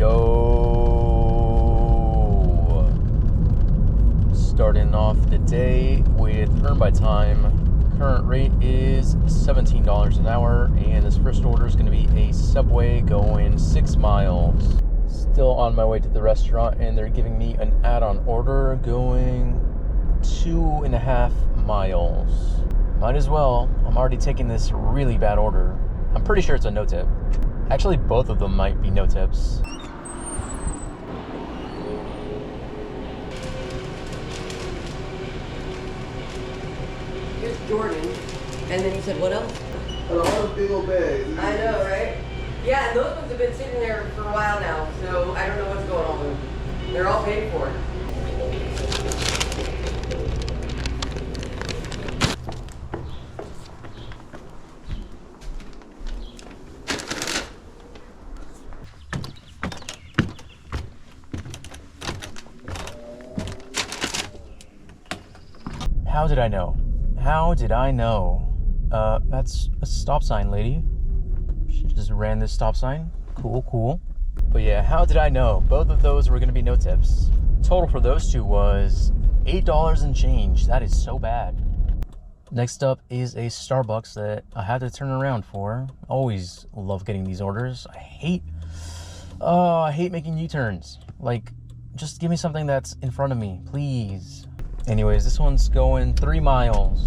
go. Starting off the day with earn by time. Current rate is $17 an hour, and this first order is going to be a Subway going 6 miles. Still on my way to the restaurant, and they're giving me an add-on order going 2.5 miles. Might as well. I'm already taking this really bad order. I'm pretty sure it's a no tip. Actually, both of them might be no tips. Here's Jordan. And then you said what else? A lot of big old bags. I know, right? Yeah, and those ones have been sitting there for a while now, so I don't know what's going on. They're all paid for. How did I know? How did I know? That's a stop sign, lady. She just ran this stop sign. Cool, cool. But yeah, how did I know? Both of those were gonna be no tips. Total for those two was $8 and change. That is so bad. Next up is a Starbucks that I had to turn around for. Always love getting these orders. I hate making U-turns. Like, just give me something that's in front of me, please. Anyways, this one's going 3 miles.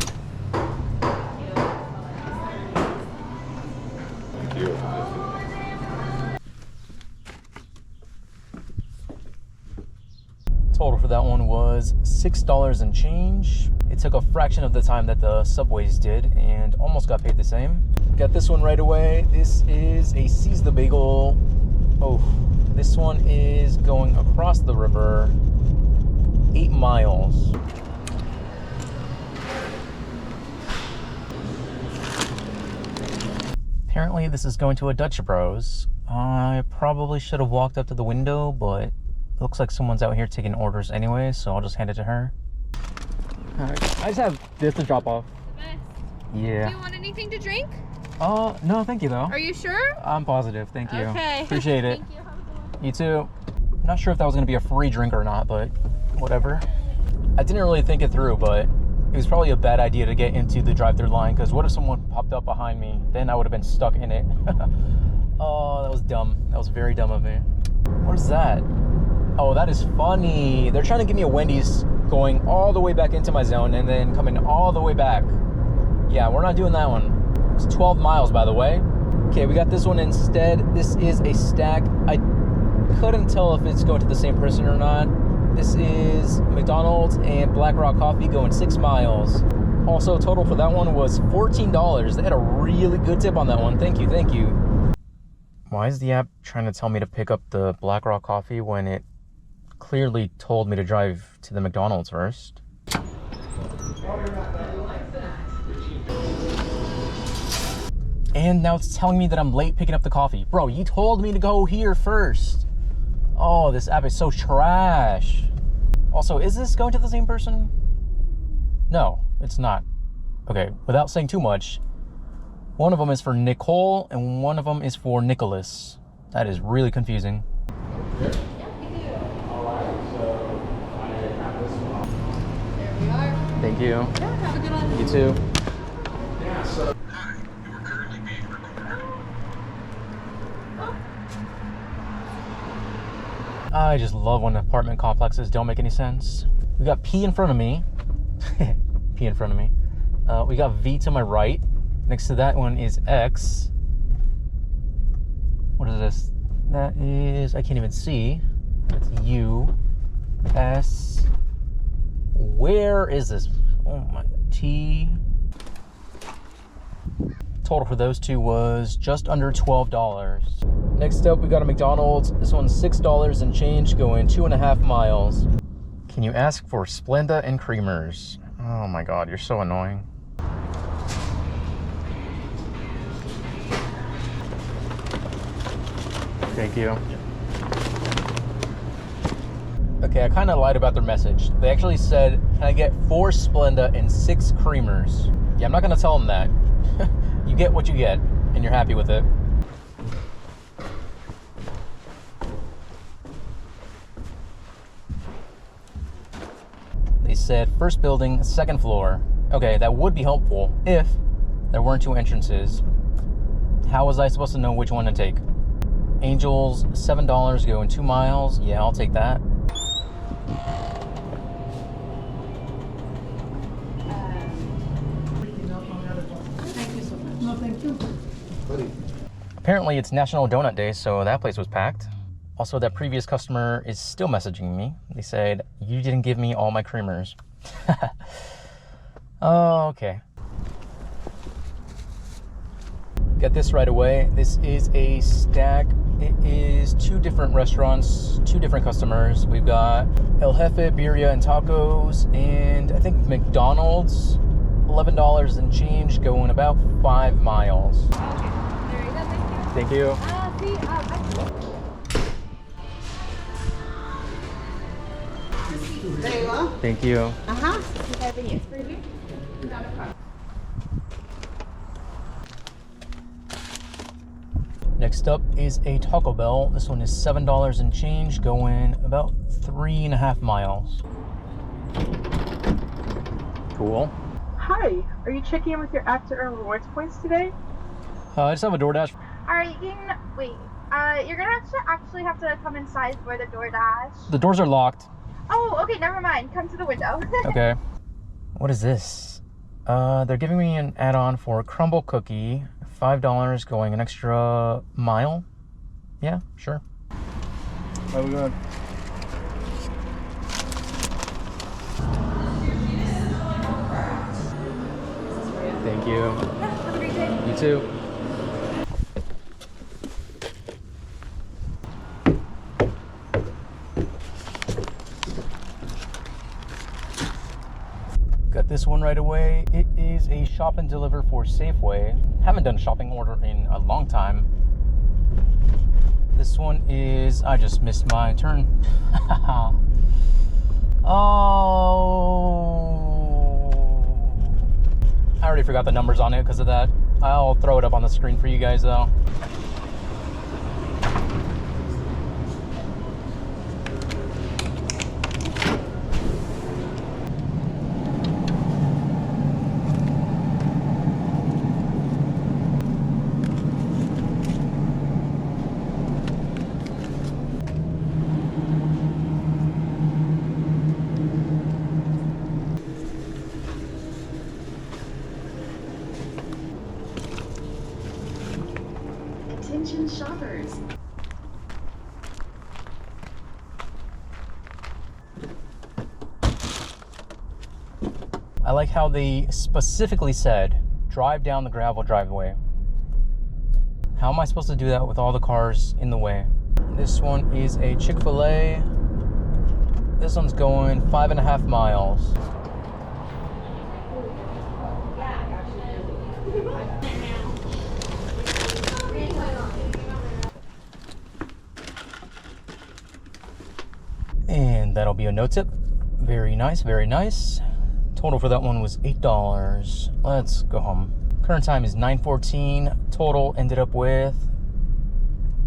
Total for that one was $6 and change. It took a fraction of the time that the Subways did and almost got paid the same. Got this one right away. This is a Seize the Bagel. Oh, this one is going across the river, 8 miles. Apparently this is going to a Dutch Bros. I probably should have walked up to the window, but it looks like someone's out here taking orders anyway, so I'll just hand it to her. Alright, I just have this to drop off. Best. Yeah. Do you want anything to drink? No, thank you though. Are you sure? I'm positive, thank you. Okay. Appreciate it. Thank you. Have a good one. You too. Not sure if that was gonna be a free drink or not, but whatever. I didn't really think it through, but it was probably a bad idea to get into the drive-through line, because what if someone popped up behind me? Then I would have been stuck in it. Oh, that was dumb. That was very dumb of me. What is that? Oh, that is funny. They're trying to give me a Wendy's going all the way back into my zone and then coming all the way back. Yeah, we're not doing that one. It's 12 miles, by the way. Okay, we got this one instead. This is a stack. I couldn't tell if it's going to the same person or not. This is McDonald's and Black Rock Coffee going 6 miles. Also, total for that one was $14. They had a really good tip on that one. Thank you, thank you. Why is the app trying to tell me to pick up the Black Rock Coffee when it clearly told me to drive to the McDonald's first? And now it's telling me that I'm late picking up the coffee. Bro, you told me to go here first. Oh, this app is so trash. Also, is this going to the same person? No, it's not. Okay, without saying too much, one of them is for Nicole and one of them is for Nicholas. That is really confusing. There we are. Thank you. Yeah, have a good one. You too. Yeah, so. I just love when apartment complexes don't make any sense. We got P in front of me. P in front of me. We got V to my right. Next to that one is X. What is this? That is, I can't even see. That's U. S. Where is this? Oh my, T. Total for those two was just under $12. Next up, we got a McDonald's. This one's $6 and change going 2.5 miles. Can you ask for Splenda and creamers? Oh my God, you're so annoying. Thank you. Okay, I kind of lied about their message. They actually said, can I get 4 Splenda and 6 creamers? Yeah, I'm not gonna tell them that. You get what you get, and you're happy with it. They said first building, second floor. Okay, that would be helpful if there weren't two entrances. How was I supposed to know which one to take? Angels, $7 going 2 miles. Yeah, I'll take that. Thank you so much. No, thank you. Buddy. Apparently it's National Donut Day, so that place was packed. Also, that previous customer is still messaging me. They said, you didn't give me all my creamers. Oh, okay. Get this right away. This is a stack. It is 2 different restaurants, 2 different customers. We've got El Jefe Birria and Tacos, and I think McDonald's, $11 and change, going about 5 miles. Okay, there you go. Thank you. Thank you. There you go. Thank you. Uh-huh. Next up is a Taco Bell. This one is $7 and change, going about 3.5 miles. Cool. Hi, are you checking in with your app to earn rewards points today? I just have a DoorDash. Alright, you can wait. You're gonna actually have to come inside for the DoorDash. The doors are locked. Oh, okay, never mind. Come to the window. Okay. What is this? They're giving me an add-on for a crumble cookie. $5 going an extra mile. Yeah, sure. How we going? Thank you. Have a great day. You too. Got this one right away. It is a shop and deliver for Safeway. Haven't done a shopping order in a long time. This one is, I just missed my turn. Oh, I already forgot the numbers on it because of that. I'll throw it up on the screen for you guys though. Attention shoppers. I like how they specifically said, drive down the gravel driveway. How am I supposed to do that with all the cars in the way? This one is a Chick-fil-A. This one's going 5.5 miles. And that'll be a no tip. Very nice, very nice. Total for that one was $8. Let's go home. Current time is 9:14. Total ended up with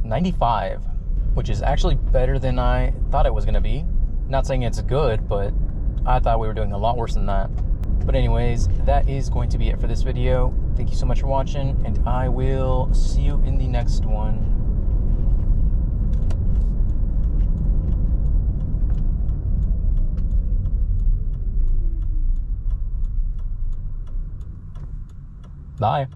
95, which is actually better than I thought it was gonna be. Not saying it's good, but I thought we were doing a lot worse than that. But anyways, that is going to be it for this video. Thank you so much for watching, and I will see you in the next one. Bye.